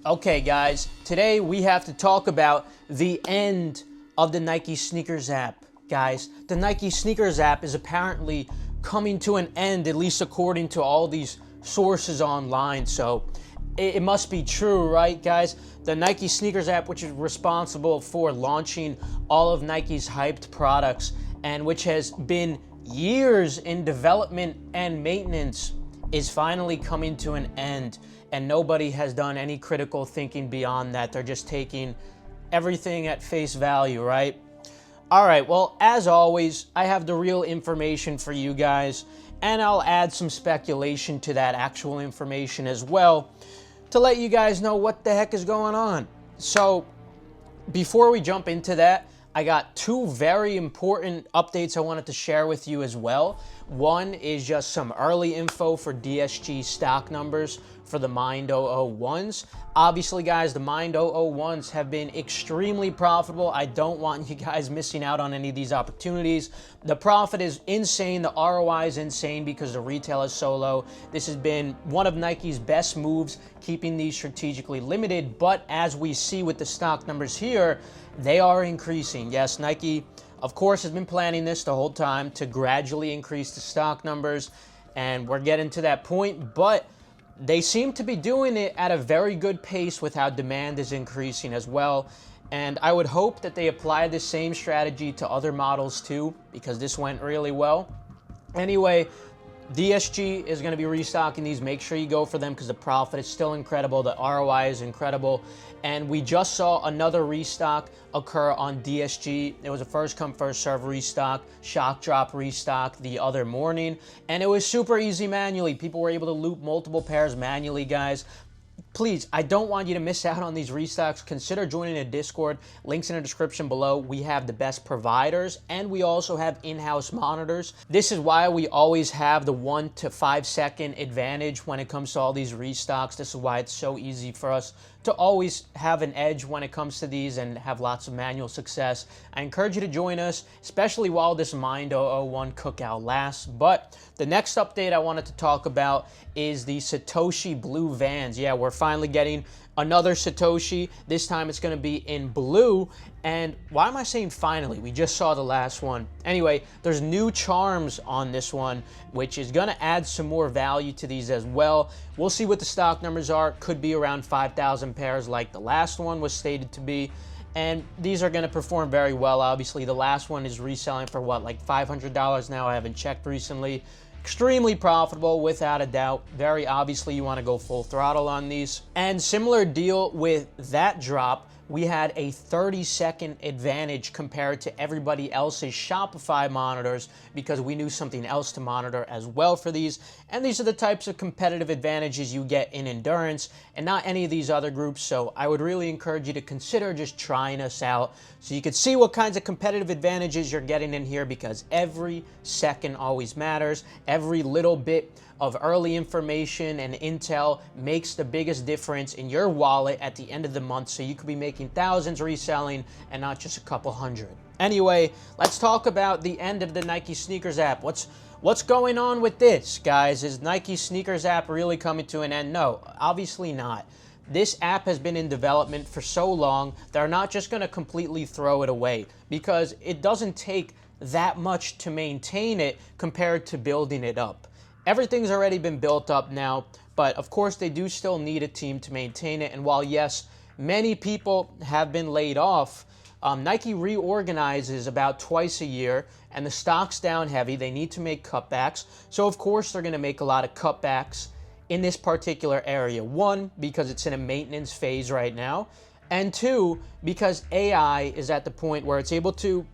Okay guys, today we have to talk about the end of the Nike Sneakers app. Guys, the Nike Sneakers app is apparently coming to an end, at least according to all these sources online. So it must be true, right guys? The Nike Sneakers app, which is responsible for launching all of Nike's hyped products and which has been years in development and maintenance, is finally coming to an end, and nobody has done any critical thinking beyond that. They're just taking everything at face value, right? All right, well, as always, I have the real information for you guys, and I'll add some speculation to that actual information as well to let you guys know what the heck is going on. So before we jump into that, I got two very important updates I wanted to share with you as well. One is just some early info for DSG stock numbers for the Mind 001s. Obviously, guys, the Mind 001s have been extremely profitable. I don't want you guys missing out on any of these opportunities. The profit is insane. The ROI is insane because the retail is so low. This has been one of Nike's best moves, keeping these strategically limited. But as we see with the stock numbers here, they are increasing. Yes, Nike, of course, has been planning this the whole time to gradually increase the stock numbers, and we're getting to that point, but they seem to be doing it at a very good pace with how demand is increasing as well. And I would hope that they apply the same strategy to other models too, because this went really well. Anyway, DSG is going to be restocking these. Make sure you go for them because the profit is still incredible. The ROI is incredible. And we just saw another restock occur on DSG. It was a first come, first serve restock, shock drop restock the other morning. And it was super easy manually. People were able to loop multiple pairs manually, guys. Please, I don't want you to miss out on these restocks. Consider joining a Discord. Links in the description below. We have the best providers, and we also have in-house monitors. This is why we always have the 1 to 5 second advantage when it comes to all these restocks. This is why it's so easy for us to always have an edge when it comes to these and have lots of manual success. I encourage you to join us, especially while this Mind 001 cookout lasts. But the next update I wanted to talk about is the Satoshi Blue Vans. Yeah, we're finally getting another Satoshi. This time it's going to be in blue. And why am I saying finally? We just saw the last one. Anyway, there's new charms on this one, which is going to add some more value to these as well. We'll see what the stock numbers are. Could be around 5,000 pairs like the last one was stated to be. And these are going to perform very well. Obviously, the last one is reselling for what, like $500 now? I haven't checked recently. Extremely profitable, without a doubt. Very obviously, you want to go full throttle on these. And similar deal with that drop, we had a 30-second advantage compared to everybody else's Shopify monitors because we knew something else to monitor as well for these. And these are the types of competitive advantages you get in endurance and not any of these other groups. So I would really encourage you to consider just trying us out so you can see what kinds of competitive advantages you're getting in here, because every second always matters. Every little bit of early information and intel makes the biggest difference in your wallet at the end of the month, so you could be making thousands reselling and not just a couple hundred. Anyway, let's talk about the end of the Nike Sneakers app. What's going on with this, guys? Is Nike Sneakers app really coming to an end? No, obviously not. This app has been in development for so long, they're not just going to completely throw it away, because it doesn't take that much to maintain it compared to building it up. Everything's already been built up now, but of course they do still need a team to maintain it. And while yes, many people have been laid off, Nike reorganizes about twice a year, and the stock's down heavy. They need to make cutbacks. So of course they're going to make a lot of cutbacks in this particular area. One, because it's in a maintenance phase right now, and two, because AI is at the point where it's able to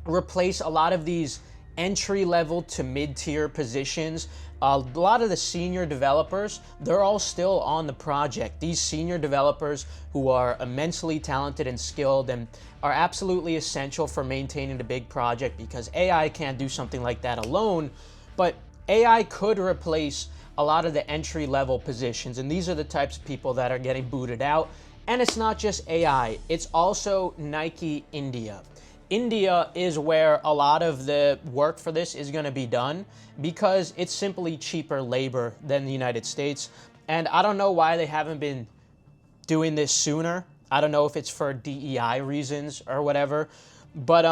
replace a lot of these entry-level to mid-tier positions. A lot of the senior developers, they're all still on the project. These senior developers who are immensely talented and skilled and are absolutely essential for maintaining the big project, because AI can't do something like that alone, but AI could replace a lot of the entry-level positions, and these are the types of people that are getting booted out. And it's not just AI, it's also Nike India. India is where a lot of the work for this is going to be done because it's simply cheaper labor than the United States. And I don't know why they haven't been doing this sooner. I don't know if it's for DEI reasons or whatever. But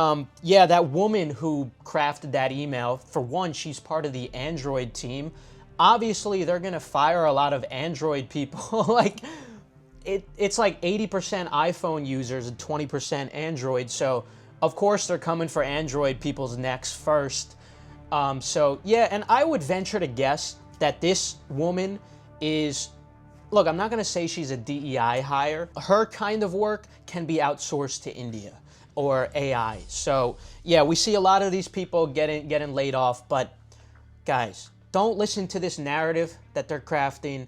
yeah, that woman who crafted that email, for one, she's part of the Android team. Obviously, they're going to fire a lot of Android people. Like, it's like 80% iPhone users and 20% Android. So, of course, they're coming for Android people's necks first. So, yeah, and I would venture to guess that this woman is... Look, I'm not going to say she's a DEI hire. Her kind of work can be outsourced to India or AI. So, yeah, we see a lot of these people getting laid off. But, guys, don't listen to this narrative that they're crafting.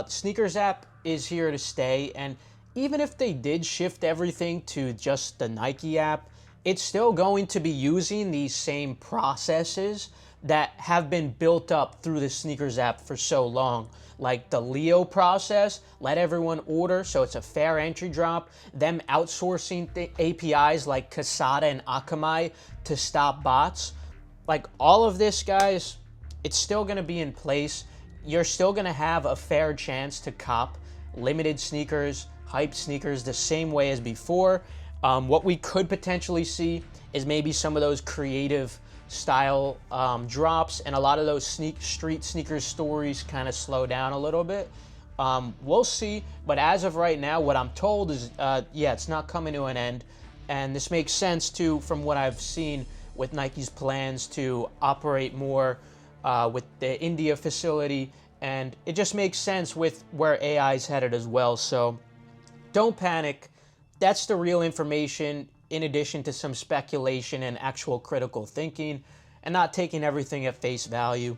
Sneakers app is here to stay. And even if they did shift everything to just the Nike app, it's still going to be using these same processes that have been built up through the Sneakers app for so long. Like the Leo process, let everyone order so it's a fair entry drop, them outsourcing APIs like Kasada and Akamai to stop bots. Like all of this, guys, it's still going to be in place. You're still going to have a fair chance to cop limited sneakers, hype sneakers the same way as before. What we could potentially see is maybe some of those creative style drops, and a lot of those street sneakers stories kind of slow down a little bit. We'll see, but as of right now, what I'm told is, yeah, it's not coming to an end, and this makes sense too from what I've seen with Nike's plans to operate more with the India facility, and it just makes sense with where AI is headed as well. So don't panic. That's the real information, in addition to some speculation and actual critical thinking, and not taking everything at face value.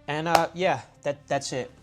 And yeah, that's it.